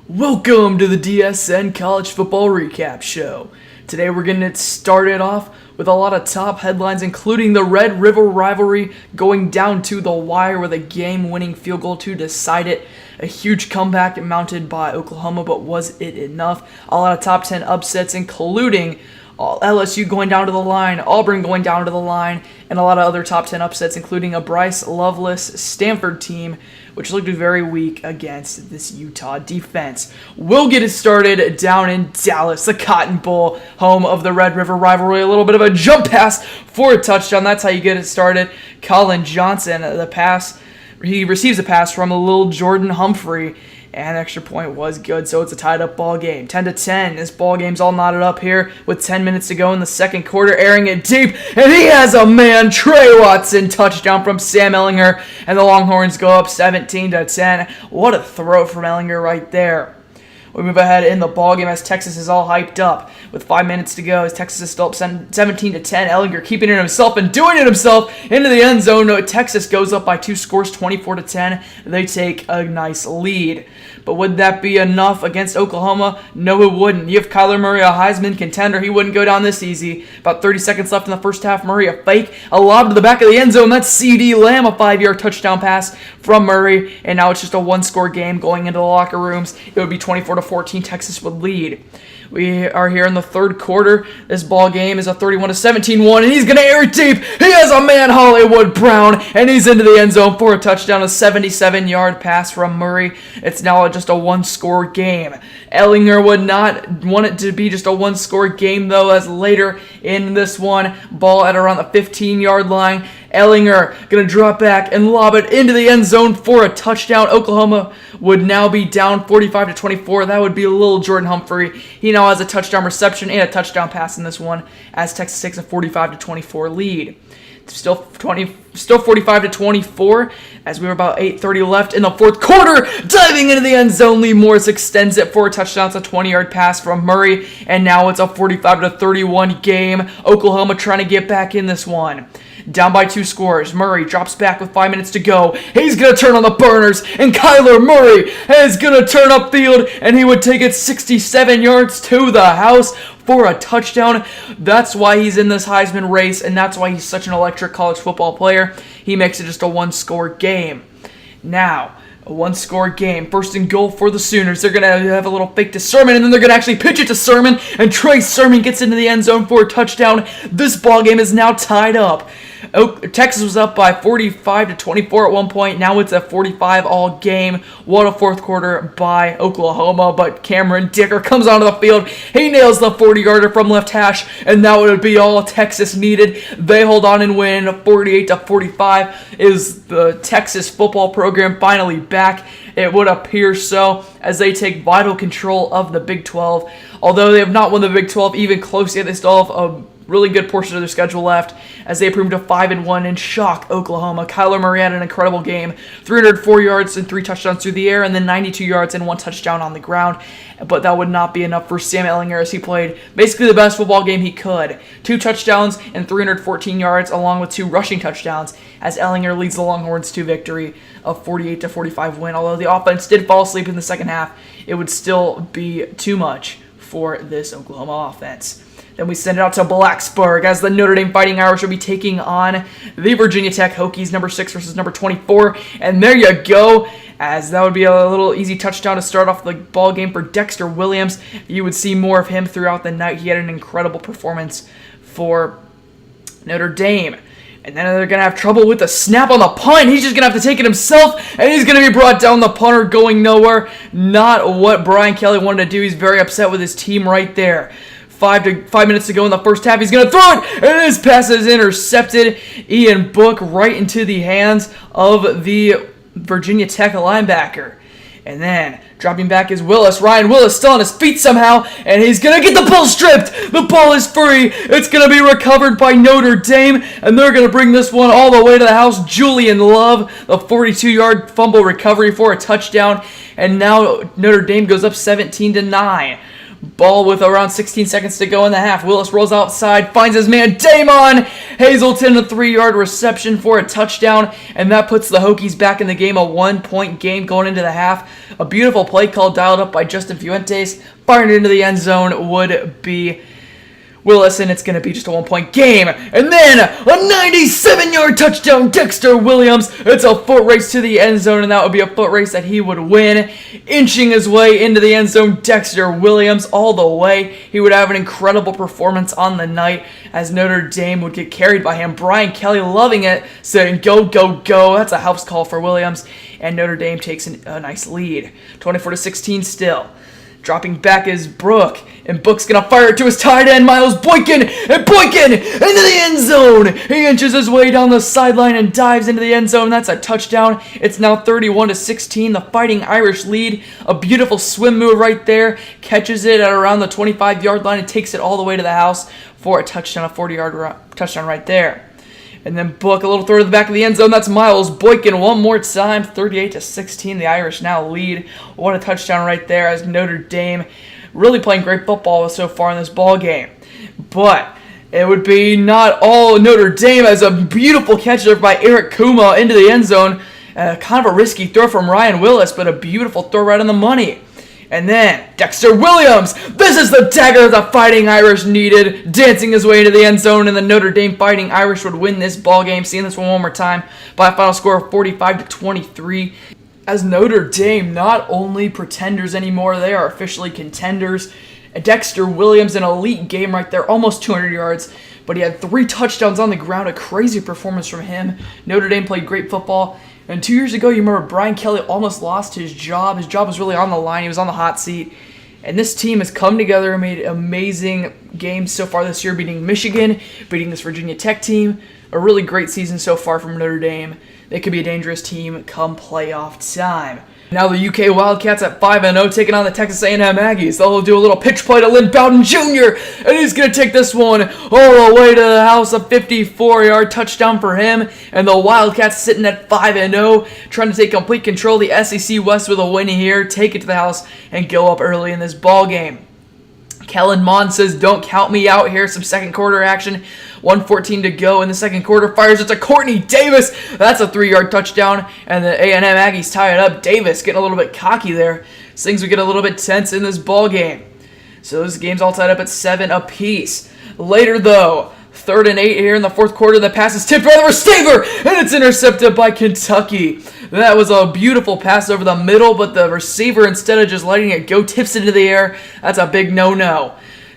Welcome to the DSN College Football Recap Show. Today we're getting it started off with a lot of top headlines, including the Red River rivalry going down to the wire with a game-winning field goal to decide it. A huge comeback mounted by Oklahoma, but was it enough? A lot of top 10 upsets, including LSU going down to the line, Auburn going down to the line, and a lot of other top 10 upsets, including a Bryce Loveless Stanford team, which looked very weak against this Utah defense. We'll get it started down in Dallas, the Cotton Bowl, home of the Red River rivalry. A little bit of a jump pass for a touchdown. That's how you get it started. Colin Johnson, he receives a pass from a little Jordan Humphrey, and extra point was good, so it's a tied-up ball game. 10-10, this ball game's all knotted up here with 10 minutes to go in the second quarter, airing it deep, and he has a man, Trey Watson, touchdown from Sam Ehlinger, and the Longhorns go up 17-10. What a throw from Ehlinger right there. We move ahead in the ballgame as Texas is all hyped up with 5 minutes to go as Texas is still up 17-10. Ehlinger keeping it himself and doing it himself into the end zone. Texas goes up by 2 scores, 24-10. They take a nice lead. But would that be enough against Oklahoma? No, it wouldn't. You have Kyler Murray, a Heisman contender. He wouldn't go down this easy. About 30 seconds left in the first half. Murray, a fake, a lob to the back of the end zone. That's CeeDee Lamb, a 5-yard touchdown pass from Murray. And now it's just a one-score game going into the locker rooms. It would be 24-14. Texas would lead. We are here in the third quarter. This ball game is a 31-17 one, and he's going to air it deep. He has a man, Hollywood Brown, and he's into the end zone for a touchdown, a 77-yard pass from Murray. It's now just a one-score game. Ehlinger would not want it to be just a one-score game, though, as later in this one, ball at around the 15-yard line. Ehlinger going to drop back and lob it into the end zone for a touchdown. Oklahoma would now be down 45-24. That would be a little Jordan Humphrey. He now has a touchdown reception and a touchdown pass in this one as Texas takes a 45-24 lead. Still 45-24 as we were about 8:30 left in the fourth quarter. Diving into the end zone, Lee Morris extends it for a touchdown. It's a 20-yard pass from Murray, and now it's a 45-31 game. Oklahoma trying to get back in this one. Down by 2 scores. Murray drops back with 5 minutes to go. He's going to turn on the burners, and Kyler Murray is going to turn upfield, and he would take it 67 yards to the house for a touchdown. That's why he's in this Heisman race, and that's why he's such an electric college football player. He makes it just a one-score game. Now, a one-score game. First and goal for the Sooners. They're going to have a little fake to Sermon, and then they're going to actually pitch it to Sermon, and Trey Sermon gets into the end zone for a touchdown. This ball game is now tied up. Texas was up by 45-24 at one point. Now it's a 45 all game. What a fourth quarter by Oklahoma. But Cameron Dicker comes onto the field. He nails the 40-yarder from left hash, and that would be all Texas needed. They hold on and win 48-45. Is the Texas football program finally back? It would appear so, as they take vital control of the Big 12. Although they have not won the Big 12 even close yet, they still have a really good portion of their schedule left as they improved to 5-1 and shock Oklahoma. Kyler Murray had an incredible game, 304 yards and 3 touchdowns through the air, and then 92 yards and 1 touchdown on the ground. But that would not be enough for Sam Ehlinger as he played basically the best football game he could. 2 touchdowns and 314 yards along with 2 rushing touchdowns as Ehlinger leads the Longhorns to victory of 48-45 win. Although the offense did fall asleep in the second half, it would still be too much for this Oklahoma offense. Then we send it out to Blacksburg as the Notre Dame Fighting Irish will be taking on the Virginia Tech Hokies, number 6 versus number 24. And there you go, as that would be a little easy touchdown to start off the ball game for Dexter Williams. You would see more of him throughout the night. He had an incredible performance for Notre Dame. And then they're going to have trouble with the snap on the punt. He's just going to have to take it himself, and he's going to be brought down, the punter going nowhere. Not what Brian Kelly wanted to do. He's very upset with his team right there. 5 minutes to go in the first half. He's going to throw it, and his pass is intercepted. Ian Book right into the hands of the Virginia Tech linebacker. And then dropping back is Willis. Ryan Willis still on his feet somehow, and he's going to get the ball stripped. The ball is free. It's going to be recovered by Notre Dame, and they're going to bring this one all the way to the house. Julian Love, the 42-yard fumble recovery for a touchdown, and now Notre Dame goes up 17-9. Ball with around 16 seconds to go in the half. Willis rolls outside, finds his man Damon Hazelton, a 3-yard reception for a touchdown, and that puts the Hokies back in the game, a 1-point game going into the half. A beautiful play call dialed up by Justin Fuentes. Firing it into the end zone would be Willis, and it's going to be just a 1-point game. And then a 97-yard touchdown, Dexter Williams. It's a foot race to the end zone, and that would be a foot race that he would win. Inching his way into the end zone, Dexter Williams all the way. He would have an incredible performance on the night as Notre Dame would get carried by him. Brian Kelly loving it, saying, "Go, go, go." That's a house call for Williams, and Notre Dame takes a nice lead. 24-16 still. Dropping back is Brooke, and Book's going to fire it to his tight end, Miles Boykin, and Boykin into the end zone. He inches his way down the sideline and dives into the end zone. That's a touchdown. It's now 31-16. The Fighting Irish lead. A beautiful swim move right there. Catches it at around the 25-yard line and takes it all the way to the house for a touchdown, a 40-yard touchdown right there. And then Book, a little throw to the back of the end zone. That's Miles Boykin one more time. 38-16. The Irish now lead. What a touchdown right there as Notre Dame really playing great football so far in this ball game. But it would be not all Notre Dame as a beautiful catch there by Eric Kuma into the end zone. Kind of a risky throw from Ryan Willis, but a beautiful throw right on the money. And then Dexter Williams. This is the dagger the Fighting Irish needed, dancing his way into the end zone, and the Notre Dame Fighting Irish would win this ball game. Seeing this one more time by a final score of 45-23. As Notre Dame not only pretenders anymore, they are officially contenders. Dexter Williams, an elite game right there, almost 200 yards, but he had 3 touchdowns on the ground. A crazy performance from him. Notre Dame played great football. And 2 years ago, you remember Brian Kelly almost lost his job. His job was really on the line. He was on the hot seat. And this team has come together and made amazing games so far this year, beating Michigan, beating this Virginia Tech team. A really great season so far from Notre Dame. They could be a dangerous team come playoff time. Now the UK Wildcats at 5-0 taking on the Texas A&M Aggies. They'll do a little pitch play to Lynn Bowden Jr. and he's going to take this one all the way to the house. A 54-yard touchdown for him. And the Wildcats sitting at 5-0 trying to take complete control of the SEC West with a win here. Take it to the house and go up early in this ball game. Kellen Mond says, "Don't count me out here." Some second quarter action. 1:14 to go in the second quarter. Fires it to Courtney Davis. That's a 3-yard touchdown. And the A&M Aggies tie it up. Davis getting a little bit cocky there. Things would get a little bit tense in this ball game. So this game's all tied up at 7 apiece. Later, though, 3rd and 8 here in the fourth quarter. The pass is tipped by the receiver, and it's intercepted by Kentucky. That was a beautiful pass over the middle, but the receiver, instead of just letting it go, tips it into the air. That's a big no-no.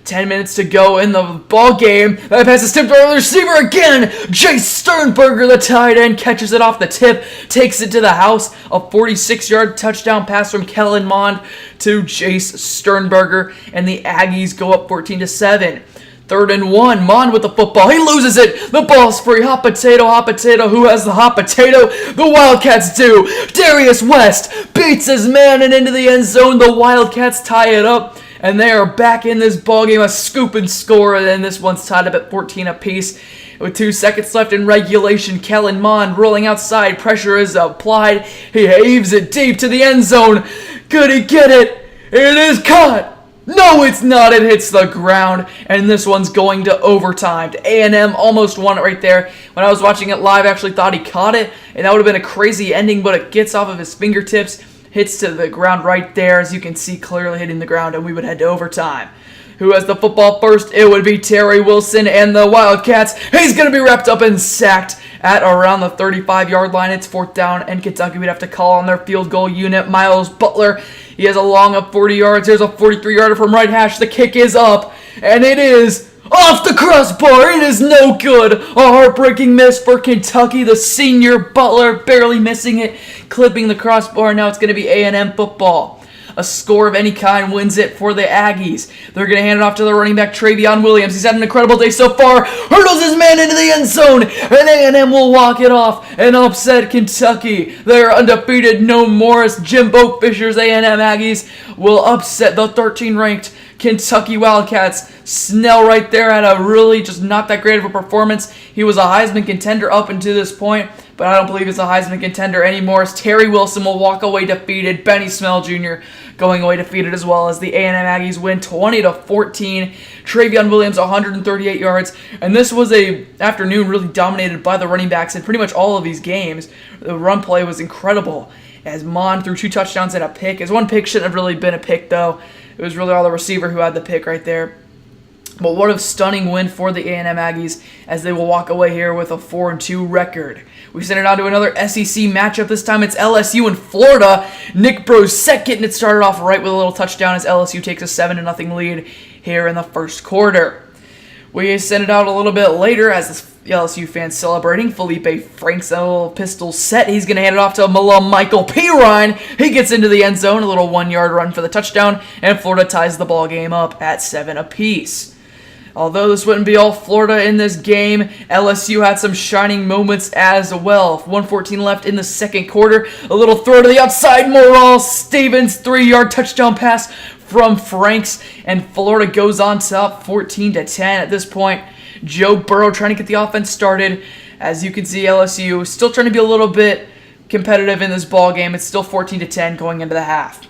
10 minutes to go in the ball game. That pass is tipped by the receiver again. Jace Sternberger, the tight end, catches it off the tip, takes it to the house. A 46-yard touchdown pass from Kellen Mond to Jace Sternberger, and the Aggies go up 14-7. 3rd and 1, Mond with the football. He loses it. The ball's free. Hot potato. Who has the hot potato? The Wildcats do. Darius West beats his man and into the end zone. The Wildcats tie it up, and they are back in this ballgame. A scoop and score, and this one's tied up at 14 apiece. With 2 seconds left in regulation, Kellen Mond rolling outside. Pressure is applied. He heaves it deep to the end zone. Could he get it? It is caught. No, it's not. It hits the ground, and this one's going to overtime. A&M almost won it right there. When I was watching it live, I actually thought he caught it, and that would have been a crazy ending, but it gets off of his fingertips, hits to the ground right there, as you can see clearly hitting the ground, and we would head to overtime. Who has the football first? It would be Terry Wilson and the Wildcats. He's going to be wrapped up and sacked at around the 35-yard line. It's 4th down, and Kentucky would have to call on their field goal unit. Miles Butler, he has a long of 40 yards. Here's a 43-yarder from right hash. The kick is up, and it is off the crossbar. It is no good. A heartbreaking miss for Kentucky. The senior Butler barely missing it, clipping the crossbar. Now it's going to be A&M football. A score of any kind wins it for the Aggies. They're going to hand it off to the running back, Travion Williams. He's had an incredible day so far. Hurdles his man into the end zone, and A&M will walk it off and upset Kentucky. They're undefeated. No more. Jimbo Fisher's A&M Aggies will upset the 13th-ranked Kentucky Wildcats. Snell right there had a really just not that great of a performance. He was a Heisman contender up until this point, but I don't believe he's a Heisman contender anymore. As Terry Wilson will walk away defeated. Benny Snell Jr. going away defeated as well as the A&M Aggies win 20-14. Travion Williams 138 yards, and this was a afternoon really dominated by the running backs in pretty much all of these games. The run play was incredible as Mon threw 2 touchdowns and a pick. His one pick shouldn't have really been a pick though. It was really all the receiver who had the pick right there. But what a stunning win for the A&M Aggies as they will walk away here with a 4-2 record. We send it on to another SEC matchup. This time it's LSU and Florida. Nick Brosette getting it started off right with a little touchdown as LSU takes a 7-0 lead here in the first quarter. We send it out a little bit later as the LSU fans celebrating. Felipe Franks a little pistol set. He's going to hand it off to Michael Pirine. He gets into the end zone, a little 1-yard run for the touchdown, and Florida ties the ball game up at 7 apiece. Although this wouldn't be all Florida in this game, LSU had some shining moments as well. 1:14 left in the second quarter. A little throw to the outside. Morale Stevens, 3-yard touchdown pass from Franks. And Florida goes on top 14-10 at this point. Joe Burrow trying to get the offense started. As you can see, LSU still trying to be a little bit competitive in this ball game. It's still 14-10 going into the half.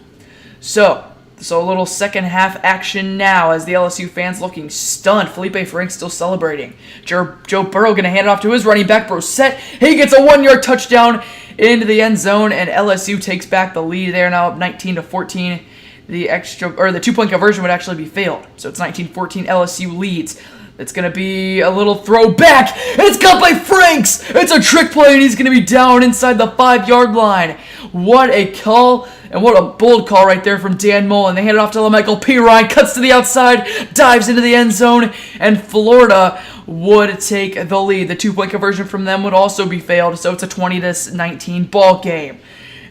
So a little second half action now as the LSU fans looking stunned. Felipe Franks still celebrating. Joe Burrow going to hand it off to his running back, Brosette. He gets a 1-yard touchdown into the end zone, and LSU takes back the lead there now up 19-14. The 2-point conversion would actually be failed. So it's 19-14, LSU leads. It's going to be a little throw back. It's caught by Franks. It's a trick play, and he's going to be down inside the 5-yard line. What a call, and what a bold call right there from Dan Mullen. They hand it off to Michael Pirine, cuts to the outside, dives into the end zone, and Florida would take the lead. The 2-point conversion from them would also be failed, so it's a 20-19 ball game.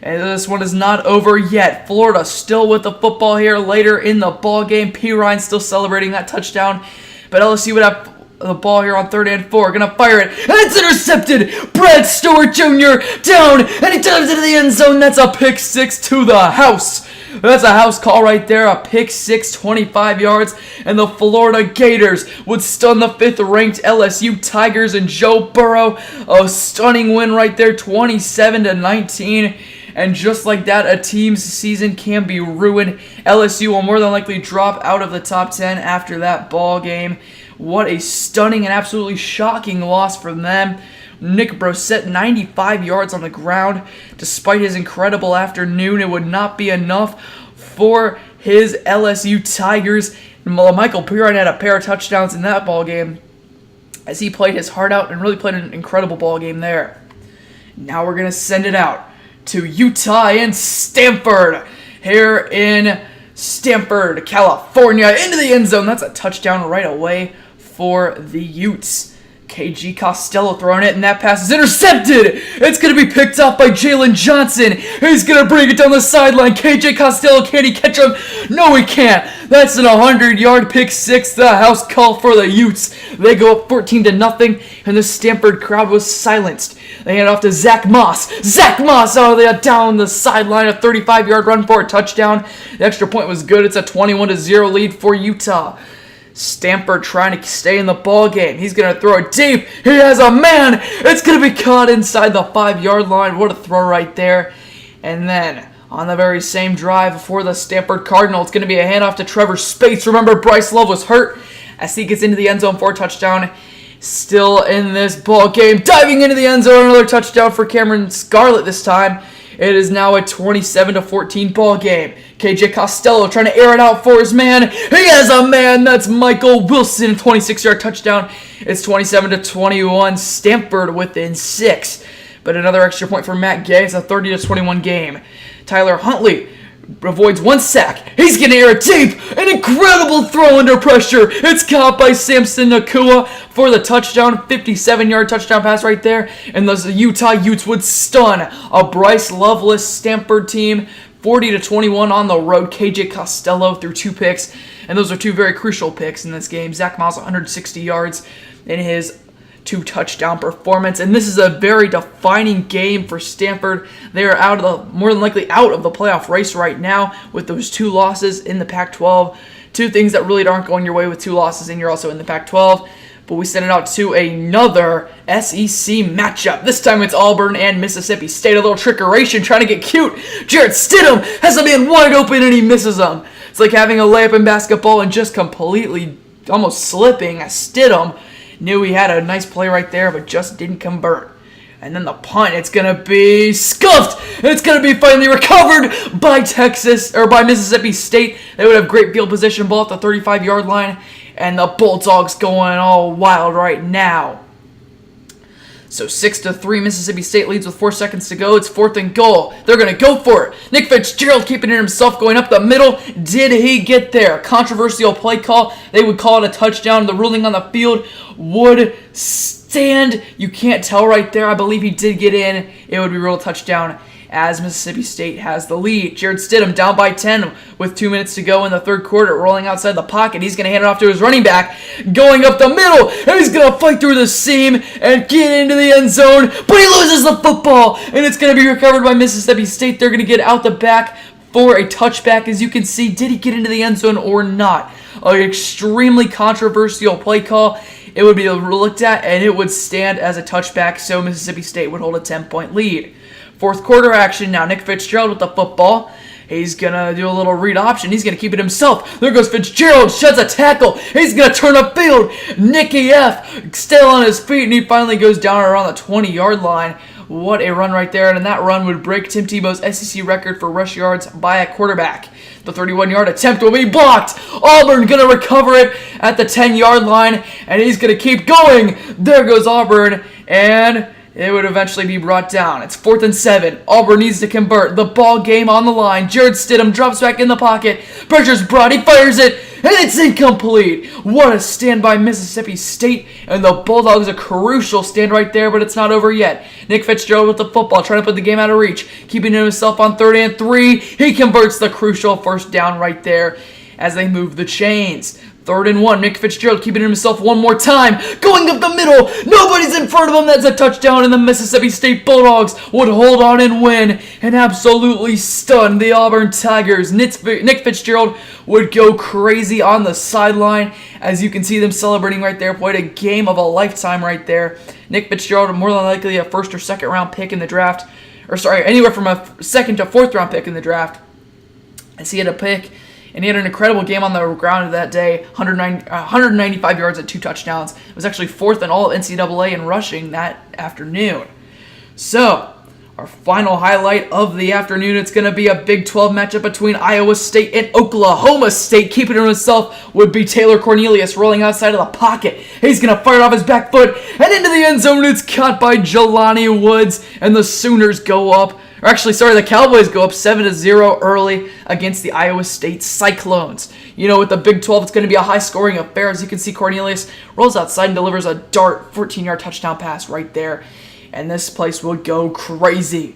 And this one is not over yet. Florida still with the football here later in the ball game. Pirine still celebrating that touchdown. But LSU would have the ball here on 3rd and 4. Gonna fire it. And it's intercepted. Brad Stewart Jr. down. And he dives into the end zone. That's a pick 6 to the house. That's a house call right there. A pick 6, 25 yards. And the Florida Gators would stun the 5th-ranked LSU Tigers and Joe Burrow. A stunning win right there. 27-19. And just like that, a team's season can be ruined. LSU will more than likely drop out of the top 10 after that ball game. What a stunning and absolutely shocking loss for them. Nick Brosette, 95 yards on the ground. Despite his incredible afternoon, it would not be enough for his LSU Tigers. Michael Pirine had a pair of touchdowns in that ball game as he played his heart out and really played an incredible ball game there. Now we're going to send it out to Utah and Stanford here in Stanford, California, into the end zone. That's a touchdown right away for the Utes. KG Costello throwing it, and that pass is intercepted. It's going to be picked up by Jalen Johnson. He's going to bring it down the sideline. KJ Costello, can he catch him? No, he can't. That's an 100-yard pick 6. The house call for the Utes. They go up 14-0, and the Stanford crowd was silenced. They hand it off to Zach Moss. Zach Moss down the sideline, a 35-yard run for a touchdown. The extra point was good. It's a 21-0 lead for Utah. Stanford trying to stay in the ball game. He's going to throw it deep. He has a man. It's going to be caught inside the 5-yard line. What a throw right there. And then on the very same drive for the Stanford Cardinals, it's going to be a handoff to Trevor Spates. Remember, Bryce Love was hurt as he gets into the end zone for a touchdown. Still in this ball game. Diving into the end zone. Another touchdown for Cameron Scarlett this time. It is now a 27-14 ball game. KJ Costello trying to air it out for his man. He has a man. That's Michael Wilson. 26-yard touchdown. It's 27-21. Stanford within 6. But another extra point for Matt Gay. It's a 30-21 game. Tyler Huntley avoids 1 sack. He's going to air it deep. An incredible throw under pressure. It's caught by Samson Nakua for the touchdown. 57-yard touchdown pass right there. And the Utah Utes would stun a Bryce Loveless Stanford team. 40-21 on the road. KJ Costello threw 2 picks. And those are 2 very crucial picks in this game. Zach Miles, 160 yards in his 2-touchdown performance, and this is a very defining game for Stanford. They are more than likely out of the playoff race right now with those 2 losses in the Pac-12. 2 things that really aren't going your way with 2 losses, and you're also in the Pac-12. But we send it out to another SEC matchup. This time it's Auburn and Mississippi State. A little trickeration trying to get cute. Jarrett Stidham has a man wide open and he misses him. It's like having a layup in basketball and just completely almost slipping. Stidham knew he had a nice play right there, but just didn't convert. And then the punt, it's going to be scuffed. And it's going to be finally recovered by Mississippi State. They would have great field position, ball at the 35-yard line. And the Bulldogs going all wild right now. So 6-3, Mississippi State leads with 4 seconds to go. It's 4th and goal. They're going to go for it. Nick Fitzgerald keeping it himself, going up the middle. Did he get there? Controversial play call. They would call it a touchdown. The ruling on the field would stand. You can't tell right there. I believe he did get in. It would be ruled a touchdown as Mississippi State has the lead. Jarrett Stidham down by 10 with 2 minutes to go in the third quarter, rolling outside the pocket. He's going to hand it off to his running back, going up the middle, and he's going to fight through the seam and get into the end zone, but he loses the football, and it's going to be recovered by Mississippi State. They're going to get out the back for a touchback. As you can see, did he get into the end zone or not? An extremely controversial play call. It would be looked at, and it would stand as a touchback, so Mississippi State would hold a 10-point lead. Fourth quarter action now. Nick Fitzgerald with the football. He's going to do a little read option. He's going to keep it himself. There goes Fitzgerald. Sheds a tackle. He's going to turn upfield. Nicky F. still on his feet, and he finally goes down around the 20-yard line. What a run right there. And that run would break Tim Tebow's SEC record for rush yards by a quarterback. The 31-yard attempt will be blocked. Auburn going to recover it at the 10-yard line, and he's going to keep going. There goes Auburn, and it would eventually be brought down. It's 4th and 7. Auburn needs to convert. The ball game on the line. Jarrett Stidham drops back in the pocket. Pressure's brought. He fires it, and it's incomplete. What a stand by Mississippi State. And the Bulldogs, a crucial stand right there, but it's not over yet. Nick Fitzgerald with the football, trying to put the game out of reach. Keeping it himself on 3rd and 3. He converts the crucial first down right there as they move the chains. 3rd and 1. Nick Fitzgerald keeping it himself one more time. Going up the middle. Nobody's in front of him. That's a touchdown, and the Mississippi State Bulldogs would hold on and win and absolutely stun the Auburn Tigers. Nick Fitzgerald would go crazy on the sideline. As you can see them celebrating right there. Played a game of a lifetime right there. Nick Fitzgerald, more than likely a 1st or 2nd round pick in the draft. Anywhere from a 2nd to 4th round pick in the draft. As he had a pick. And he had an incredible game on the ground that day, 195 yards and 2 touchdowns. It was actually 4th in all of NCAA in rushing that afternoon. So, our final highlight of the afternoon, it's going to be a Big 12 matchup between Iowa State and Oklahoma State. Keeping it himself would be Taylor Cornelius rolling outside of the pocket. He's going to fire it off his back foot and into the end zone. It's caught by Jelani Woods, and the Sooners go up. The Cowboys go up 7-0 early against the Iowa State Cyclones. You know, with the Big 12, it's going to be a high-scoring affair. As you can see, Cornelius rolls outside and delivers a dart 14-yard touchdown pass right there. And this place will go crazy.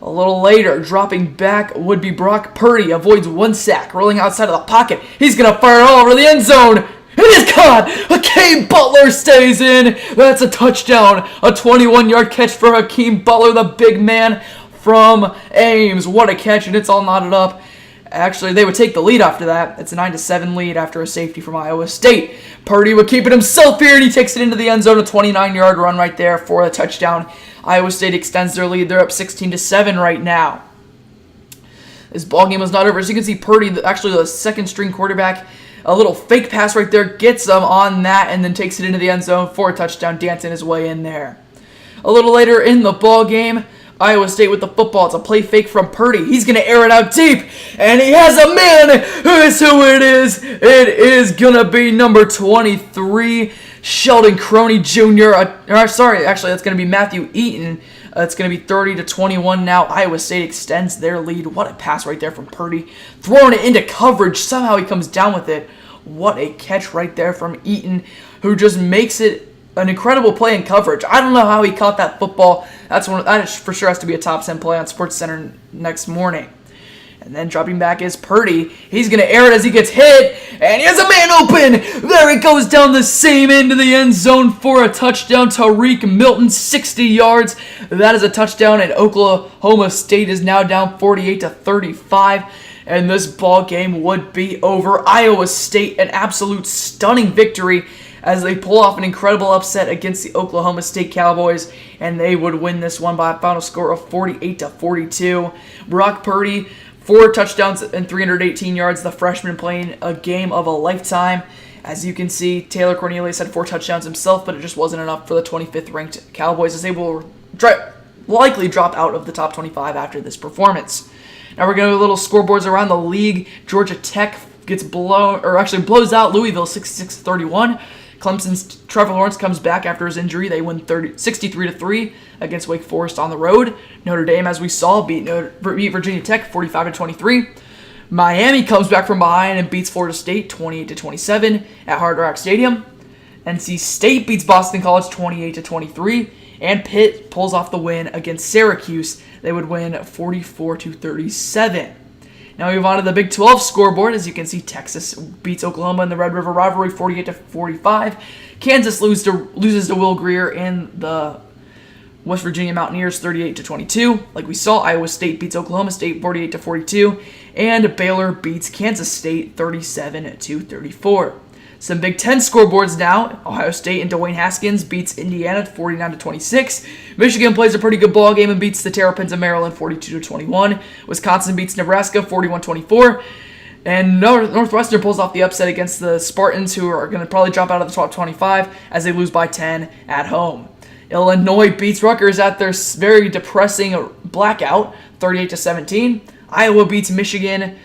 A little later, dropping back would be Brock Purdy. Avoids 1 sack, rolling outside of the pocket. He's going to fire it all over the end zone. It is caught! Hakeem Butler stays in. That's a touchdown. A 21-yard catch for Hakeem Butler, the big man from Ames. What a catch, and it's all knotted up. Actually, they would take the lead after that. It's a 9-7 lead after a safety from Iowa State. Purdy would keep it himself here, and he takes it into the end zone. A 29-yard run right there for a touchdown. Iowa State extends their lead. They're up 16-7 right now. This ball game was not over. As you can see, Purdy, actually the second-string quarterback, a little fake pass right there, gets them on that, and then takes it into the end zone for a touchdown, dancing his way in there. A little later in the ball game, Iowa State with the football. It's a play fake from Purdy. He's going to air it out deep, and he has a man. Who is who it is? It is going to be number 23, Sheldon Croney Jr. That's going to be Matthew Eaton. It's going to be 30-21 now. Iowa State extends their lead. What a pass right there from Purdy. Throwing it into coverage. Somehow he comes down with it. What a catch right there from Eaton, who just makes it an incredible play in coverage. I don't know how he caught that football. That for sure has to be a top 10 play on SportsCenter next morning. And then dropping back is Purdy. He's going to air it as he gets hit, and he has a man open. There he goes down the same end of the end zone for a touchdown. Tariq Milton, 60 yards. That is a touchdown, and Oklahoma State is now down 48-35. And this ball game would be over. Iowa State, an absolute stunning victory as they pull off an incredible upset against the Oklahoma State Cowboys, and they would win this one by a final score of 48-42. Brock Purdy, 4 touchdowns and 318 yards, the freshman playing a game of a lifetime. As you can see, Taylor Cornelius had 4 touchdowns himself, but it just wasn't enough for the 25th ranked Cowboys, as they will likely drop out of the top 25 after this performance. Now we're going to do little scoreboards around the league. Georgia Tech blows out Louisville 66-31. Clemson's Trevor Lawrence comes back after his injury. They win 63-3 against Wake Forest on the road. Notre Dame, as we saw, beat Virginia Tech 45-23. Miami comes back from behind and beats Florida State 28-27 at Hard Rock Stadium. NC State beats Boston College 28-23. And Pitt pulls off the win against Syracuse. They would win 44-37. Now we move on to the Big 12 scoreboard. As you can see, Texas beats Oklahoma in the Red River rivalry 48-45. Kansas loses to Will Grier in the West Virginia Mountaineers 38-22. Like we saw, Iowa State beats Oklahoma State 48-42. And Baylor beats Kansas State 37-34. Some Big 10 scoreboards now. Ohio State and Dwayne Haskins beats Indiana 49-26. Michigan plays a pretty good ball game and beats the Terrapins of Maryland 42-21. Wisconsin beats Nebraska 41-24. And Northwestern pulls off the upset against the Spartans, who are going to probably drop out of the top 25 as they lose by 10 at home. Illinois beats Rutgers at their very depressing blackout 38-17. Iowa beats Minnesota,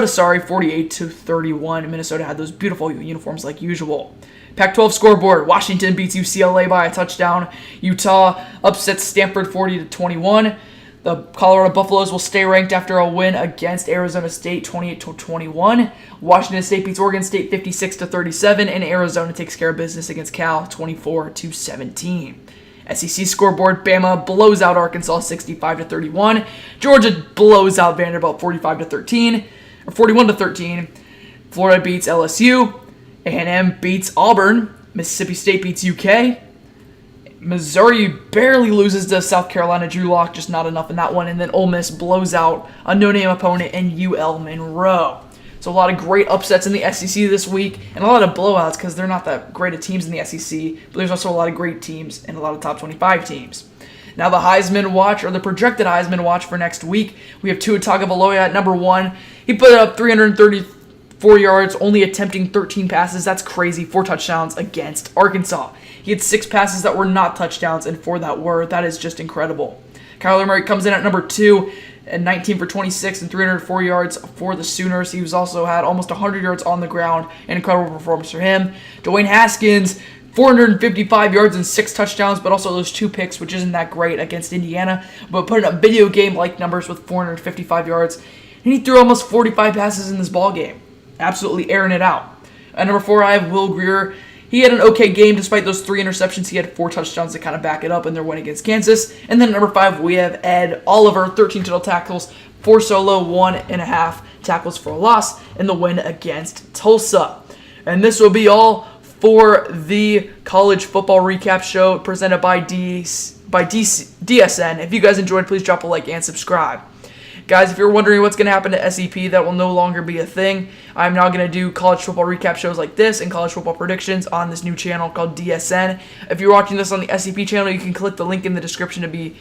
48-31. Minnesota had those beautiful uniforms like usual. Pac-12 scoreboard, Washington beats UCLA by a touchdown. Utah upsets Stanford 40-21. The Colorado Buffaloes will stay ranked after a win against Arizona State 28-21. Washington State beats Oregon State 56-37, and Arizona takes care of business against Cal 24-17. SEC scoreboard, Bama blows out Arkansas 65-31. Georgia blows out Vanderbilt 41-13. Florida beats LSU. A&M beats Auburn. Mississippi State beats UK. Missouri barely loses to South Carolina. Drew Lock, just not enough in that one. And then Ole Miss blows out a no-name opponent in UL Monroe. So a lot of great upsets in the SEC this week, and a lot of blowouts because they're not that great of teams in the SEC, but there's also a lot of great teams and a lot of top 25 teams. Now the Heisman Watch, or the projected Heisman Watch for next week, we have Tua Tagovailoa at number 1. He put up 334 yards, only attempting 13 passes. That's crazy. 4 touchdowns against Arkansas. He had 6 passes that were not touchdowns, and 4 that were. That is just incredible. Kyler Murray comes in at number 2, and 19 for 26 and 304 yards for the Sooners. He was also had almost 100 yards on the ground. An incredible performance for him. Dwayne Haskins, 455 yards and 6 touchdowns, but also those 2 picks, which isn't that great against Indiana, but putting up video game-like numbers with 455 yards. And he threw almost 45 passes in this ball game. Absolutely airing it out. At number 4, I have Will Grier. He had an okay game despite those 3 interceptions. He had 4 touchdowns to kind of back it up in their win against Kansas. And then at number 5, we have Ed Oliver, 13 total tackles, 4 solo, 1.5 tackles for a loss in the win against Tulsa. And this will be all for the college football recap show presented by DSN. If you guys enjoyed, please drop a like and subscribe. Guys, if you're wondering what's going to happen to SEP, that will no longer be a thing. I'm now going to do college football recap shows like this and college football predictions on this new channel called DSN. If you're watching this on the SEP channel, you can click the link in the description to be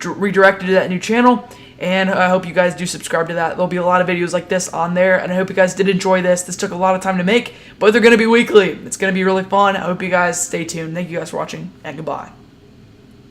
redirected to that new channel. And I hope you guys do subscribe to that. There'll be a lot of videos like this on there, and I hope you guys did enjoy this. This took a lot of time to make, but they're going to be weekly. It's going to be really fun. I hope you guys stay tuned. Thank you guys for watching, and goodbye.